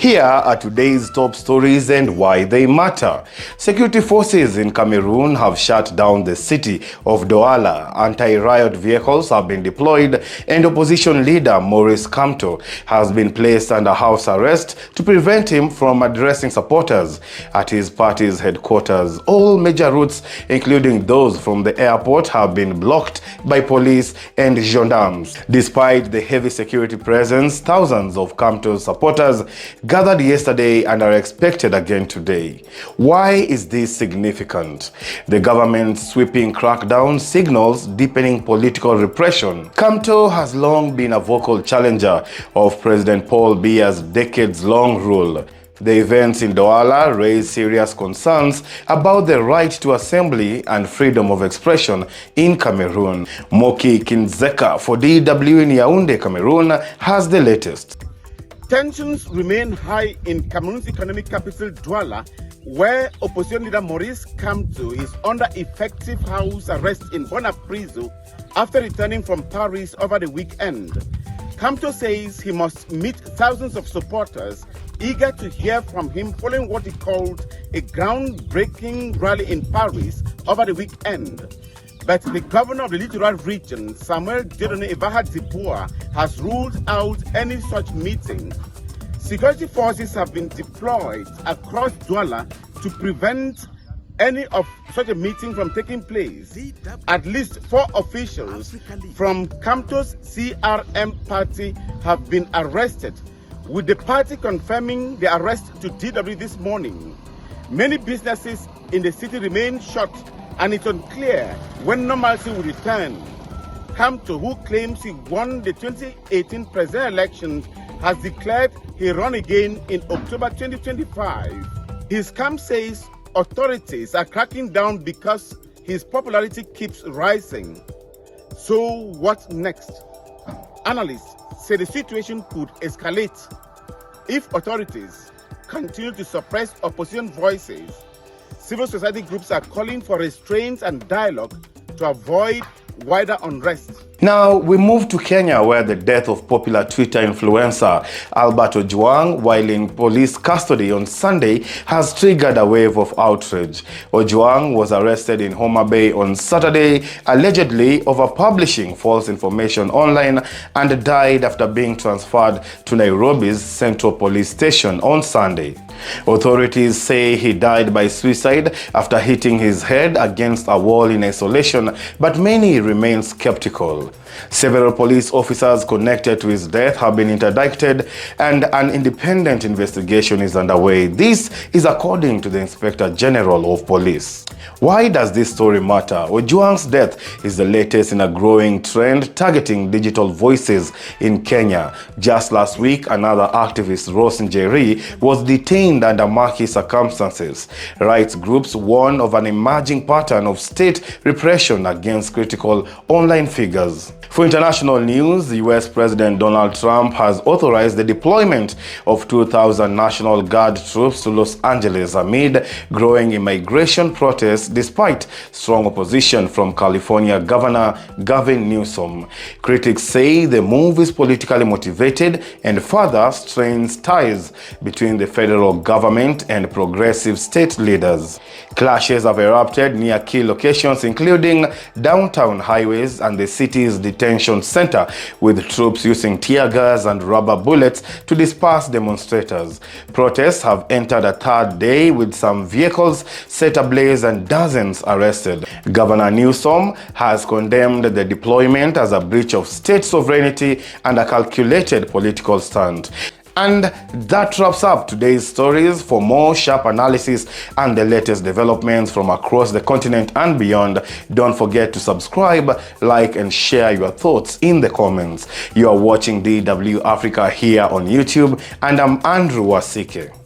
Here are today's top stories and why they matter. Security forces in Cameroon have shut down the city of Douala. Anti-riot vehicles have been deployed and opposition leader Maurice Kamto has been placed under house arrest to prevent him from addressing supporters at his party's headquarters. All major routes, including those from the airport, have been blocked by police and gendarmes. Despite the heavy security presence, thousands of Kamto's supporters gathered yesterday and are expected again today. Why is this significant? The government's sweeping crackdown signals deepening political repression. Kamto has long been a vocal challenger of President Paul Biya's decades-long rule. The events in Douala raise serious concerns about the right to assembly and freedom of expression in Cameroon. Moki Kinzeka for DW in Yaoundé, Cameroon, has the latest. Tensions remain high in Cameroon's economic capital, Douala, where opposition leader Maurice Kamto is under effective house arrest in Bonapriso after returning from Paris over the weekend. Kamto says he must meet thousands of supporters eager to hear from him following what he called a groundbreaking rally in Paris over the weekend. But the governor of the littoral region, Samuel Dieudonné Evahadzibua, has ruled out any such meeting. Security forces have been deployed across Douala to prevent any of such a meeting from taking place. At least 4 officials from Kamto's CRM party have been arrested, with the party confirming the arrest to DW this morning. Many businesses in the city remain shut, and it's unclear when normalcy will return. Kamto, who claims he won the 2018 presidential election, has declared he'll run again in October 2025. His camp says authorities are cracking down because his popularity keeps rising. So what next? Analysts say the situation could escalate if authorities continue to suppress opposition voices. Civil society groups are calling for restraint and dialogue to avoid wider unrest. Now we move to Kenya, where the death of popular Twitter influencer Albert Ojwang while in police custody on Sunday has triggered a wave of outrage. Ojwang was arrested in Homa Bay on Saturday, allegedly over publishing false information online, and died after being transferred to Nairobi's Central Police Station on Sunday. Authorities say he died by suicide after hitting his head against a wall in isolation, but many remain skeptical. Several police officers connected to his death have been interdicted and an independent investigation is underway. This is according to the Inspector General of Police. Why does this story matter? Ojwang's death is the latest in a growing trend targeting digital voices in Kenya. Just last week, another activist, Rose Njeri, was detained under murky circumstances. Rights groups warn of an emerging pattern of state repression against critical online figures. For international news, the US President Donald Trump has authorized the deployment of 2,000 National Guard troops to Los Angeles amid growing immigration protests despite strong opposition from California Governor Gavin Newsom. Critics say the move is politically motivated and further strains ties between the federal government and progressive state leaders. Clashes have erupted near key locations including downtown highways and the city's detention center, with troops using tear gas and rubber bullets to disperse demonstrators. Protests have entered a third day, with some vehicles set ablaze and dozens arrested. Governor Newsom has condemned the deployment as a breach of state sovereignty and a calculated political stunt. And that wraps up today's stories. For more sharp analysis and the latest developments from across the continent and beyond, don't forget to subscribe, like, and share your thoughts in the comments. You are watching DW Africa here on YouTube, and I'm Andrew Wasike.